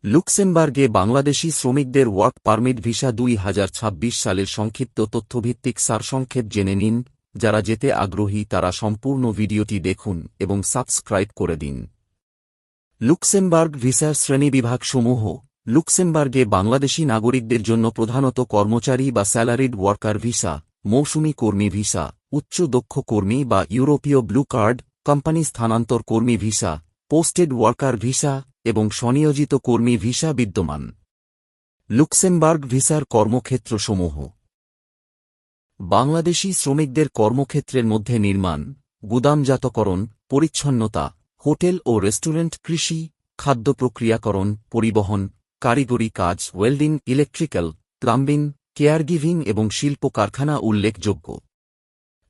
লুক্সেমবার্গে বাংলাদেশি শ্রমিকদের work permit visa 2026 সালের সংক্ষিপ্ত তথ্যভিত্তিক সারসংক্ষেপ জেনে নিন। যারা যেতে আগ্রহী তারা সম্পূর্ণ ভিডিওটি দেখুন এবং সাবস্ক্রাইব করে দিন। লুক্সেমবার্গ ভিসার শ্রেণীবিভাগসমূহ। লুক্সেমবার্গে বাংলাদেশি নাগরিকদের জন্য প্রধানত কর্মচারী বা স্যালারিড ওয়ার্কার ভিসা, মৌসুমি কর্মী ভিসা, উচ্চ দক্ষ কর্মী বা ইউরোপীয় ব্লু কার্ড, কোম্পানি স্থানান্তর কর্মী ভিসা, পোস্টেড ওয়ার্কার ভিসা এবং স্বনিয়োজিত কর্মী ভিসা বিদ্যমান। লুক্সেমবার্গ ভিসার কর্মক্ষেত্রসমূহ। বাংলাদেশি শ্রমিকদের কর্মক্ষেত্রের মধ্যে নির্মাণ, গুদামজাতকরণ, পরিচ্ছন্নতা, হোটেল ও রেস্টুরেন্ট, কৃষি, খাদ্য প্রক্রিয়াকরণ, পরিবহন, কারিগরি কাজ, ওয়েল্ডিং, ইলেকট্রিক্যাল, প্লাম্বিং, কেয়ারগিভিং এবং শিল্প কারখানা উল্লেখযোগ্য।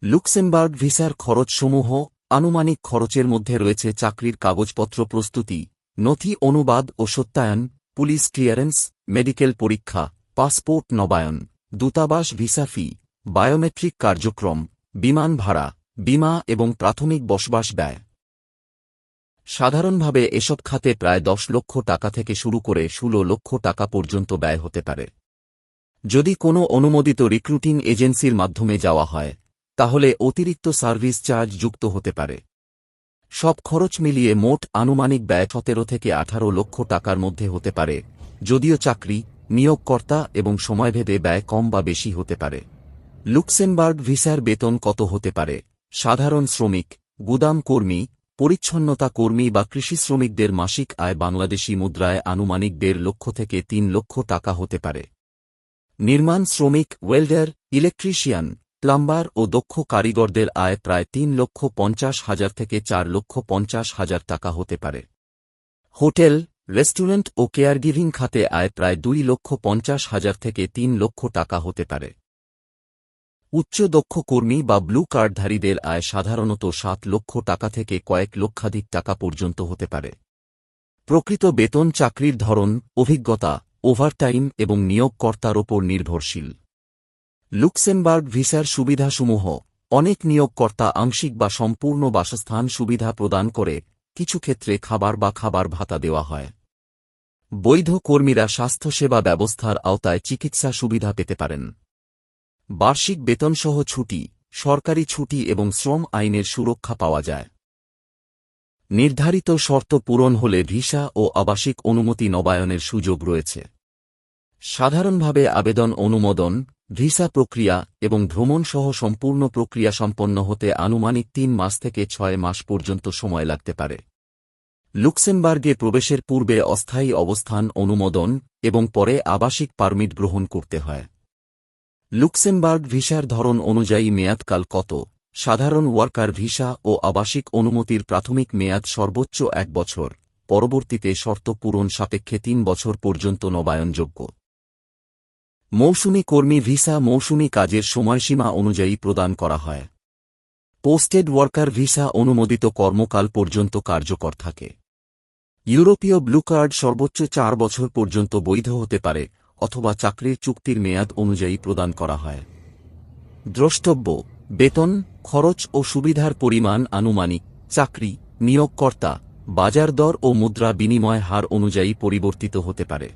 লুক্সেমবার্গ ভিসার খরচসমূহ। আনুমানিক খরচের মধ্যে রয়েছে চাকরির কাগজপত্র প্রস্তুতি, নথি অনুবাদ ও সত্যায়ন, পুলিশ ক্লিয়ারেন্স, মেডিকেল পরীক্ষা, পাসপোর্ট নবায়ন, দূতাবাস ভিসা ফি, বায়োমেট্রিক কার্যক্রম, বিমান ভাড়া, বীমা এবং প্রাথমিক বসবাস ব্যয়। সাধারণভাবে এসব খাতে প্রায় 10 লক্ষ টাকা থেকে শুরু করে 16 লক্ষ টাকা পর্যন্ত ব্যয় হতে পারে। যদি কোনো অনুমোদিত রিক্রুটিং এজেন্সির মাধ্যমে যাওয়া হয়, তাহলে অতিরিক্ত সার্ভিস চার্জ যুক্ত হতে পারে। সব খরচ মিলিয়ে মোট আনুমানিক ব্যয় 17 থেকে 18 লক্ষ টাকার মধ্যে হতে পারে, যদিও চাকরি, নিয়োগকর্তা এবং সময়ভেদে ব্যয় কম বা বেশি হতে পারে। লুক্সেমবার্গ ভিসার বেতন কত হতে পারে? সাধারণ শ্রমিক, গুদাম কর্মী, পরিচ্ছন্নতা কর্মী বা কৃষি শ্রমিকদের মাসিক আয় বাংলাদেশি মুদ্রায় আনুমানিক 1.5 লক্ষ থেকে 3 লক্ষ টাকা হতে পারে। নির্মাণ শ্রমিক, ওয়েল্ডার, ইলেকট্রিশিয়ান, প্লাম্বার ও দক্ষ কারিগরদের আয় প্রায় 3,50,000 থেকে 4,50,000 টাকা হতে পারে। হোটেল, রেস্টুরেন্ট ও কেয়ারগিভিং খাতে আয় প্রায় 2,50,000 থেকে 3 লক্ষ টাকা হতে পারে। উচ্চ দক্ষ কর্মী বা ব্লু কার্ডধারীদের আয় সাধারণত 7 লক্ষ টাকা থেকে কয়েক লক্ষাধিক টাকা পর্যন্ত হতে পারে। প্রকৃত বেতন চাকরির ধরন, অভিজ্ঞতা, ওভারটাইম এবং নিয়োগকর্তার ওপর নির্ভরশীল। লুক্সেমবার্গ ভিসার সুবিধাসমূহ। অনেক নিয়োগকর্তা আংশিক বা সম্পূর্ণ বাসস্থান সুবিধা প্রদান করে, কিছু ক্ষেত্রে খাবার বা খাবার ভাতা দেওয়া হয়। বৈধ কর্মীরা স্বাস্থ্যসেবা ব্যবস্থার আওতায় চিকিৎসা সুবিধা পেতে পারেন। বার্ষিক বেতনসহ ছুটি, সরকারি ছুটি এবং শ্রম আইনের সুরক্ষা পাওয়া যায়। নির্ধারিত শর্ত পূরণ হলে ভিসা ও আবাসিক অনুমতি নবায়নের সুযোগ রয়েছে। সাধারণভাবে আবেদন, অনুমোদন, ভিসা প্রক্রিয়া এবং ভ্রমণ সহ সম্পূর্ণ প্রক্রিয়া সম্পন্ন হতে আনুমানিক 3 মাস থেকে 6 মাস পর্যন্ত সময় লাগতে পারে। লুক্সেমবার্গে প্রবেশের পূর্বে অস্থায়ী অবস্থান অনুমোদন এবং পরে আবাসিক পারমিট গ্রহণ করতে হয়। লুক্সেমবার্গ ভিসার ধরন অনুযায়ী মেয়াদকাল কত? সাধারণ ওয়ার্কার ভিসা ও আবাসিক অনুমতির প্রাথমিক মেয়াদ সর্বোচ্চ 1 বছর, পরবর্তীতে শর্ত পূরণ সাপেক্ষে 3 বছর পর্যন্ত নবায়নযোগ্য। মৌসুমি কর্মী ভিসা মৌসুমি কাজের সময়সীমা অনুযায়ী প্রদান করা হয়। পোস্টেড ওয়ার্কার ভিসা অনুমোদিত কর্মকাল পর্যন্ত কার্যকর থাকে। ইউরোপীয় ব্লু কার্ড সর্বোচ্চ 4 বছর পর্যন্ত বৈধ হতে পারে অথবা চাকরির চুক্তির মেয়াদ অনুযায়ী প্রদান করা হয়। দ্রষ্টব্য: বেতন, খরচ ও সুবিধার পরিমাণ আনুমানিক। চাকরি, নিয়োগকর্তা, বাজার দর ও মুদ্রা বিনিময় হার অনুযায়ী পরিবর্তিত হতে পারে।